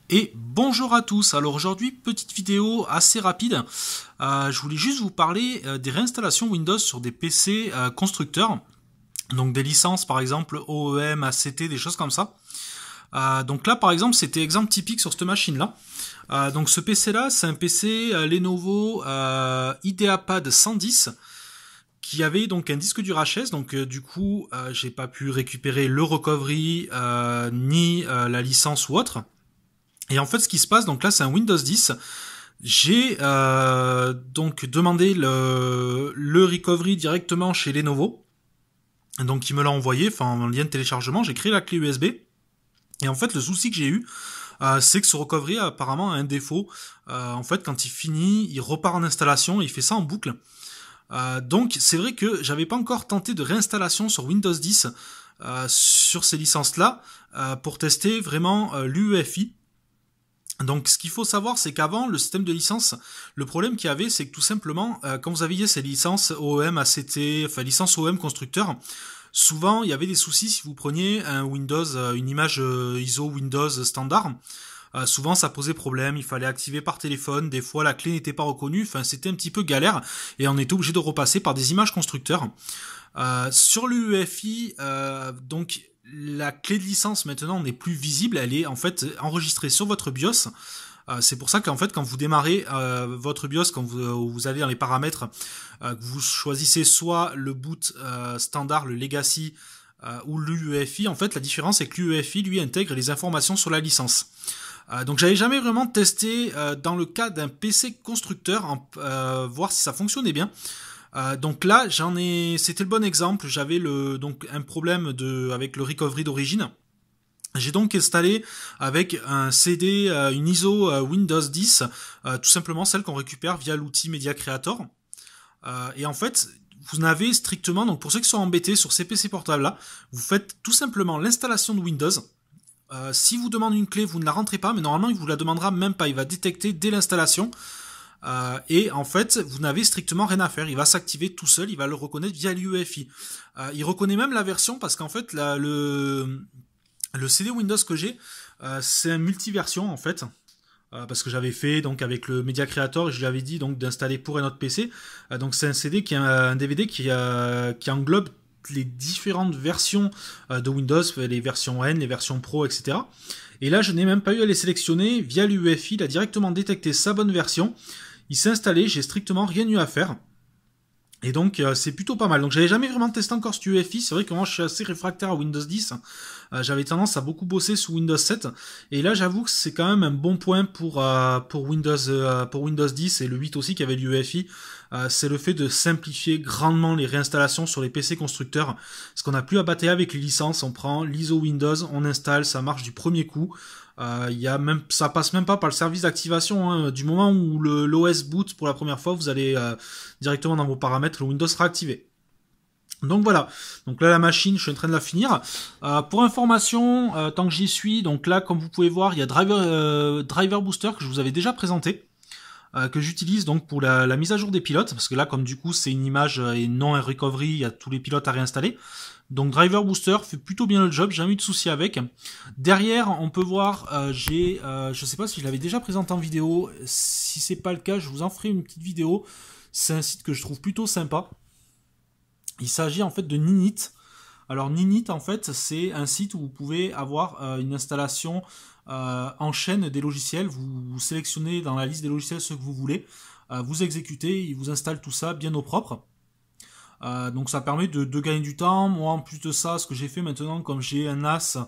Et bonjour à tous. Alors aujourd'hui, petite vidéo assez rapide. Je voulais juste vous parler des réinstallations Windows sur des PC constructeurs. Donc des licences par exemple OEM, ACT, des choses comme ça. Donc là par exemple, c'était exemple typique sur cette machine-là. Donc ce PC-là, c'est un PC Lenovo IdeaPad 110 qui avait donc un disque dur HS. Donc du coup, j'ai pas pu récupérer le recovery ni la licence ou autre. Et en fait, ce qui se passe, donc là, c'est un Windows 10. J'ai donc demandé le recovery directement chez Lenovo. Donc, il me l'a envoyé, enfin, en lien de téléchargement. J'ai créé la clé USB. Et en fait, le souci que j'ai eu, c'est que ce recovery apparemment a un défaut. En fait, quand il finit, il repart en installation et il fait ça en boucle. Donc, c'est vrai que j'avais pas encore tenté de réinstallation sur Windows 10 sur ces licences-là pour tester vraiment l'UEFI. Donc ce qu'il faut savoir, c'est qu'avant, le système de licence, le problème qu'il y avait, c'est que tout simplement, quand vous aviez ces licences OEM, ACT, enfin licences OEM constructeurs, souvent il y avait des soucis si vous preniez un Windows, une image ISO Windows standard. Souvent ça posait problème, il fallait activer par téléphone, des fois la clé n'était pas reconnue, enfin c'était un petit peu galère et on était obligé de repasser par des images constructeurs. Sur l'UEFI, donc la clé de licence maintenant n'est plus visible, elle est en fait enregistrée sur votre BIOS. C'est pour ça qu'en fait quand vous démarrez votre BIOS, quand vous allez dans les paramètres, que vous choisissez soit le boot standard, le legacy ou l'UEFI, en fait la différence c'est que l'UEFI lui intègre les informations sur la licence. Donc j'avais jamais vraiment testé dans le cas d'un PC constructeur, voir si ça fonctionnait bien. Donc là, c'était le bon exemple. J'avais donc un problème avec le recovery d'origine. J'ai donc installé avec un CD, une ISO Windows 10, tout simplement celle qu'on récupère via l'outil Media Creator. Et en fait, vous n'avez strictement, donc pour ceux qui sont embêtés sur ces PC portables là, vous faites tout simplement l'installation de Windows. Si vous demande une clé, vous ne la rentrez pas, mais normalement il vous la demandera même pas. Il va détecter dès l'installation. Et en fait, vous n'avez strictement rien à faire. Il va s'activer tout seul, il va le reconnaître via l'UEFI. Il reconnaît même la version parce qu'en fait, le CD Windows que j'ai, c'est un multiversion en fait. Parce que j'avais fait donc avec le Media Creator, je lui avais dit donc d'installer pour un autre PC. Donc c'est un CD un DVD qui englobe les différentes versions de Windows, les versions N, les versions Pro, etc. Et là, je n'ai même pas eu à les sélectionner via l'UEFI. Il a directement détecté sa bonne version. Il s'est installé, j'ai strictement rien eu à faire. Et donc c'est plutôt pas mal. Donc j'avais jamais vraiment testé encore ce UEFI. C'est vrai que moi je suis assez réfractaire à Windows 10. J'avais tendance à beaucoup bosser sous Windows 7. Et là j'avoue que c'est quand même un bon point pour Windows 10 et le 8 aussi qui avait l'UEFI. C'est le fait de simplifier grandement les réinstallations sur les PC constructeurs. Parce qu'on n'a plus à battre avec les licences. On prend l'ISO Windows, on installe, ça marche du premier coup. Ça passe même pas par le service d'activation. Hein. Du moment où l'OS boot pour la première fois, vous allez directement dans vos paramètres, le Windows sera activé. Donc voilà. Donc là la machine, je suis en train de la finir. Pour information, tant que j'y suis, donc là comme vous pouvez voir, il y a Driver Booster que je vous avais déjà présenté. Que j'utilise donc pour la mise à jour des pilotes, parce que là comme du coup c'est une image et non un recovery, il y a tous les pilotes à réinstaller. Donc Driver Booster fait plutôt bien le job, j'ai jamais eu de soucis avec. Derrière on peut voir, je sais pas si je l'avais déjà présenté en vidéo, si c'est pas le cas je vous en ferai une petite vidéo. C'est un site que je trouve plutôt sympa. Il s'agit en fait de Ninit. Alors Ninit en fait c'est un site où vous pouvez avoir une installation en chaîne des logiciels. Vous sélectionnez dans la liste des logiciels ce que vous voulez, vous exécutez, il vous installe tout ça bien au propre. Donc ça permet de gagner du temps. Moi en plus de ça, ce que j'ai fait maintenant, comme j'ai un NAS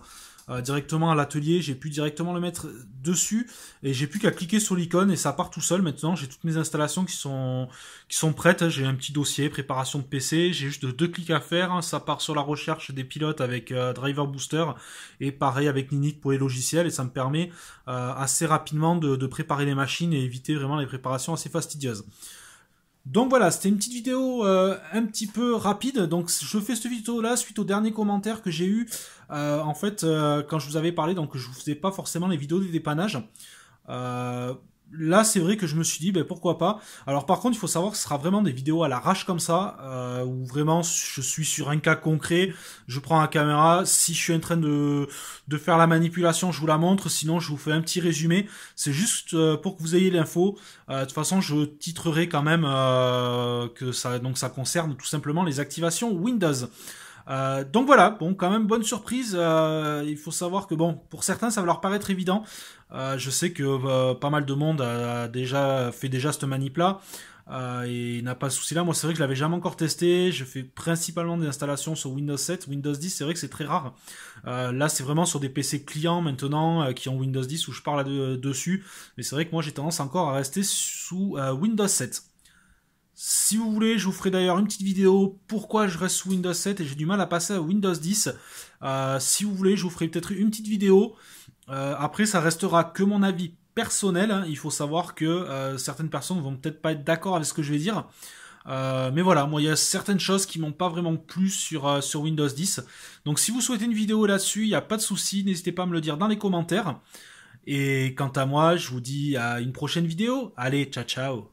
directement à l'atelier, j'ai pu directement le mettre dessus et j'ai plus qu'à cliquer sur l'icône et ça part tout seul. Maintenant j'ai toutes mes installations qui sont prêtes. J'ai un petit dossier préparation de PC, j'ai juste deux clics à faire. Ça part sur la recherche des pilotes avec Driver Booster et pareil avec Ninit pour les logiciels, et ça me permet assez rapidement de préparer les machines et éviter vraiment les préparations assez fastidieuses. Donc voilà, c'était une petite vidéo un petit peu rapide. Donc je fais cette vidéo là suite au dernier commentaire que j'ai eu. En fait, quand je vous avais parlé, donc je vous faisais pas forcément les vidéos des dépannages. là, c'est vrai que je me suis dit, ben, pourquoi pas. Alors par contre, il faut savoir que ce sera vraiment des vidéos à l'arrache comme ça, où vraiment je suis sur un cas concret, je prends la caméra, si je suis en train de faire la manipulation, je vous la montre, sinon je vous fais un petit résumé. C'est juste pour que vous ayez l'info. De toute façon, je titrerai quand même que ça, donc ça concerne tout simplement les activations Windows. Donc voilà, bon, quand même bonne surprise. Il faut savoir que bon, pour certains, ça va leur paraître évident. Je sais que pas mal de monde a déjà fait déjà cette manip-là et n'a pas de souci là. Moi, c'est vrai que je l'avais jamais encore testé. Je fais principalement des installations sur Windows 7, Windows 10. C'est vrai que c'est très rare. Là, c'est vraiment sur des PC clients maintenant qui ont Windows 10 où je parle dessus. Mais c'est vrai que moi, j'ai tendance encore à rester sous Windows 7. Si vous voulez, je vous ferai d'ailleurs une petite vidéo pourquoi je reste sous Windows 7 et j'ai du mal à passer à Windows 10. Si vous voulez, je vous ferai peut-être une petite vidéo. Après, ça restera que mon avis personnel, hein. Il faut savoir que certaines personnes vont peut-être pas être d'accord avec ce que je vais dire. Mais voilà, moi il y a certaines choses qui m'ont pas vraiment plu sur Windows 10. Donc si vous souhaitez une vidéo là-dessus, il n'y a pas de souci, n'hésitez pas à me le dire dans les commentaires. Et quant à moi, je vous dis à une prochaine vidéo. Allez, ciao ciao.